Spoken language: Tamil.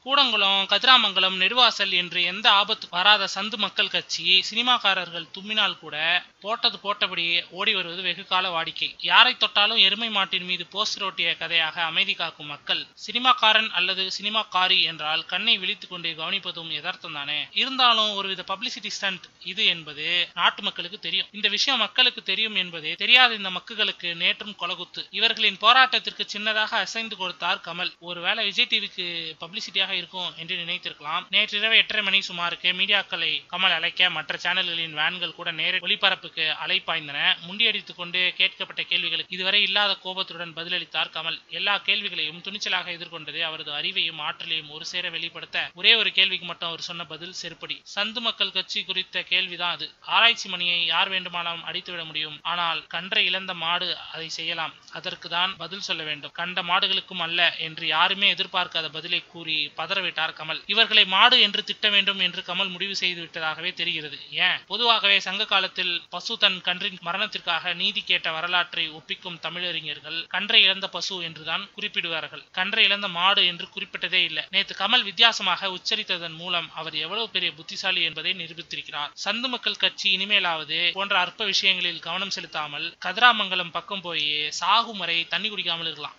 கூடங்குளம், கதிராமங்கலம், நெடுவாசல் என்று எந்த ஆபத்து வராத சந்து மக்கள் கட்சி சினிமாக்காரர்கள் தும்மினால் கூட போட்டது போட்டபடி ஓடி வருவது வெகு கால வாடிக்கை. யாரை தொட்டாலும் எருமை மாட்டின் மீது போஸ்டர் ஒட்டிய கதையாக அமைதி காக்கும் மக்கள் சினிமாக்காரன் அல்லது சினிமாக்காரி என்றால் கண்ணை விழித்துக் கொண்டு கவனிப்பதும் யதார்த்தம் தானே. இருந்தாலும் ஒருவித பப்ளிசிட்டி ஸ்டண்ட் இது என்பது நாட்டு மக்களுக்கு தெரியும். இந்த விஷயம் மக்களுக்கு தெரியும் என்பதே தெரியாத இந்த மக்குகளுக்கு நேற்றும் கொலகுத்து. இவர்களின் போராட்டத்திற்கு சின்னதாக அசைந்து கொடுத்தார் கமல். ஒருவேளை விஜய் டிவிக்கு பப்ளிசிட்டியாக இருக்கும் என்று நினைத்திருக்கலாம். நேற்றிரவு 8:30 மணி சுமாருக்கு மீடியாக்களை கமல் அழைக்க மற்ற சேனல்களின் வேன்கள் கூட நேர ஒளிபரப்புக்கு அலைப்பாய்ந்தன. முண்டியடித்துக் கொண்டு கேட்கப்பட்ட கேள்விகளுக்கு இதுவரை இல்லாத கோபத்துடன் பதிலளித்தார் கமல். எல்லா கேள்விகளையும் துணிச்சலாக எதிர்கொண்டது அவரது அறிவையும் ஆற்றலையும் ஒரு சேர வெளிப்படுத்த ஒரே ஒரு கேள்விக்கு மட்டும் அவர் சொன்ன பதில் செருப்படி. சந்து மக்கள் கட்சி குறித்த கேள்விதான் அது. ஆராய்ச்சி மணியை யார் வேண்டுமானாலும் அடித்துவிட முடியும். ஆனால் கன்றை இழந்த மாடு அதை செய்யலாம். அதற்கு தான் பதில் சொல்ல வேண்டும். கண்ட மாடுகளுக்கும் அல்ல என்று யாருமே எதிர்பார்க்காத பதிலை கூறி பதறவிட்டார் கமல். இவர்களை மாடு என்று திட்ட வேண்டும் என்று கமல் முடிவு செய்து விட்டதாகவே தெரிகிறது. ஏன், பொதுவாகவே சங்க காலத்தில் பசு தன் கன்றின் மரணத்திற்காக நீதி கேட்ட வரலாற்றை ஒப்பிக்கும் தமிழறிஞர்கள் கன்றை இழந்த பசு என்றுதான் குறிப்பிடுவார்கள். கன்றை இழந்த மாடு என்று குறிப்பிட்டதே இல்லை. நேற்று கமல் வித்தியாசமாக உச்சரித்ததன் மூலம் அவர் எவ்வளவு பெரிய புத்திசாலி என்பதை நிரூபித்திருக்கிறார். சந்து மக்கள் கட்சி இனிமேலாவது போன்ற அற்ப விஷயங்களில் கவனம் செலுத்தாமல் கதிராமங்கலம் பக்கம் போய் சாகும் வரை தண்ணி குடிக்காமல் இருக்கலாம்.